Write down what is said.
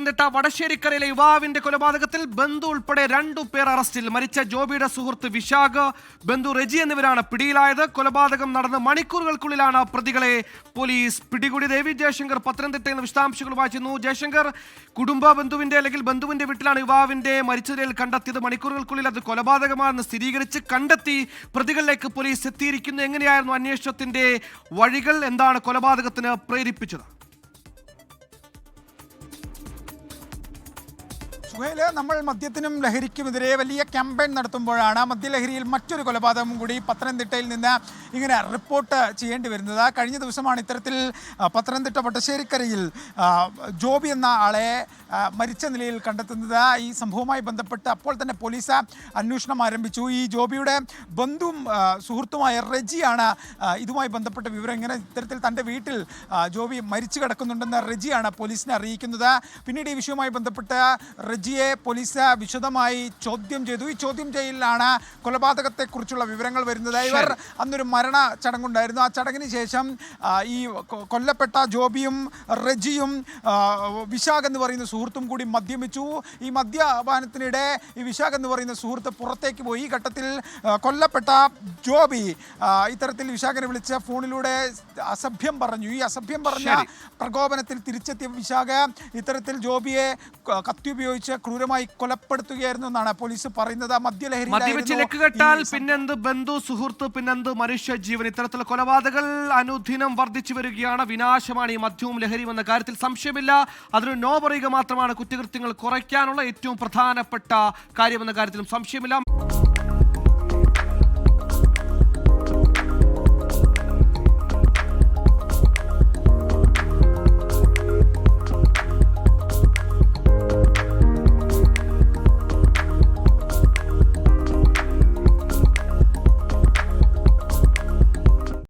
പത്തനംതിട്ട വടശ്ശേരിക്കരയിലെ യുവാവിന്റെ കൊലപാതകത്തിൽ ബന്ധു ഉൾപ്പെടെ 2 പേർ അറസ്റ്റിൽ. മരിച്ച ജോബിയുടെ സുഹൃത്ത് വിശാഖ്, ബന്ധു റെജി എന്നിവരാണ് പിടിയിലായത്. കൊലപാതകം നടന്ന് മണിക്കൂറുകൾക്കുള്ളിലാണ് പ്രതികളെ പോലീസ് പിടികൂടി. ദേവി ജയശങ്കർ പത്തനംതിട്ടയിൽ നിന്ന് വിശദാംശങ്ങളുമായി ചെന്നു. ജയശങ്കർ, ബന്ധുവിന്റെ അല്ലെങ്കിൽ ബന്ധുവിന്റെ വീട്ടിലാണ് യുവാവിന്റെ മരിച്ച നിലയിൽ കണ്ടെത്തിയത്. മണിക്കൂറുകൾക്കുള്ളിൽ അത് കൊലപാതകമാണെന്ന് സ്ഥിരീകരിച്ച് കണ്ടെത്തി പ്രതികളിലേക്ക് പോലീസ് എത്തിയിരിക്കുന്നു. എങ്ങനെയായിരുന്നു അന്വേഷണത്തിന്റെ വഴികൾ? എന്താണ് കൊലപാതകത്തിന് പ്രേരിപ്പിച്ചത്? നമ്മൾ മദ്യത്തിനും ലഹരിക്കുമെതിരെ വലിയ ക്യാമ്പയിൻ നടത്തുമ്പോഴാണ് മദ്യലഹരിയിൽ മറ്റൊരു കൊലപാതകം കൂടി പത്തനംതിട്ടയിൽ നിന്ന് ഇങ്ങനെ റിപ്പോർട്ട് ചെയ്യേണ്ടി വരുന്നത്. കഴിഞ്ഞ ദിവസമാണ് ഇത്തരത്തിൽ പത്തനംതിട്ട വടശ്ശേരിക്കരയിൽ ജോബി എന്ന ആളെ മരിച്ച നിലയിൽ കണ്ടെത്തുന്നത്. ഈ സംഭവവുമായി ബന്ധപ്പെട്ട് അപ്പോൾ തന്നെ പോലീസ് അന്വേഷണം ആരംഭിച്ചു. ഈ ജോബിയുടെ ബന്ധുവും സുഹൃത്തുമായ റെജിയാണ് ഇതുമായി ബന്ധപ്പെട്ട വിവരം. ഇങ്ങനെ ഇത്തരത്തിൽ തൻ്റെ വീട്ടിൽ ജോബി മരിച്ചു കിടക്കുന്നുണ്ടെന്ന് റെജിയാണ് പോലീസിനെ അറിയിക്കുന്നത്. പിന്നീട് ഈ വിഷയവുമായി ബന്ധപ്പെട്ട് റെജിയെ പോലീസ് വിശദമായി ചോദ്യം ചെയ്തു. ഈ ചോദ്യം ചെയ്യലിലാണ് കൊലപാതകത്തെക്കുറിച്ചുള്ള വിവരങ്ങൾ വരുന്നത്. ഇവർ അന്നൊരു മരണ ചടങ്ങുണ്ടായിരുന്നു. ആ ചടങ്ങിന് ശേഷം ഈ കൊല്ലപ്പെട്ട ജോബിയും റെജിയും വിശാഖ് എന്ന് പറയുന്ന സുഹൃത്തും കൂടി മദ്യപിച്ചു. ഈ മദ്യപാനത്തിനിടെ ഈ വിശാഖ് എന്ന് പറയുന്ന സുഹൃത്ത് പുറത്തേക്ക് പോയി. ഈ ഘട്ടത്തിൽ കൊല്ലപ്പെട്ട ജോബി ഇത്തരത്തിൽ വിശാഖിനെ വിളിച്ച് ഫോണിലൂടെ അസഭ്യം പറഞ്ഞു. ഈ അസഭ്യം പറഞ്ഞ പ്രകോപനത്തിൽ തിരിച്ചെത്തിയ വിശാഖ് ഇത്തരത്തിൽ ജോബിയെ കത്തി ഉപയോഗിച്ച് ക്രൂരമായി കൊലപ്പെടുത്തുകയായിരുന്നു എന്നാണ് പോലീസ് പറയുന്നത്. മദ്യപിച്ചിലെക്കുകെട്ടാൽ പിന്നെന്ത് ബന്ധു, സുഹൃത്ത്, പിന്നെന്ത് മനുഷ്യജീവൻ? ഇത്തരത്തിലുള്ള കൊലപാതകങ്ങൾ അനുദിനം വർദ്ധിച്ചു വരികയാണ്. വിനാശമാണ് ഈ മദ്യവും ലഹരിയും എന്ന കാര്യത്തിൽ സംശയമില്ല. അതിന് നോ പറയുക മാത്രമാണ് കുറ്റകൃത്യങ്ങൾ കുറയ്ക്കാനുള്ള ഏറ്റവും പ്രധാനപ്പെട്ട കാര്യമെന്ന കാര്യത്തിലും സംശയമില്ല.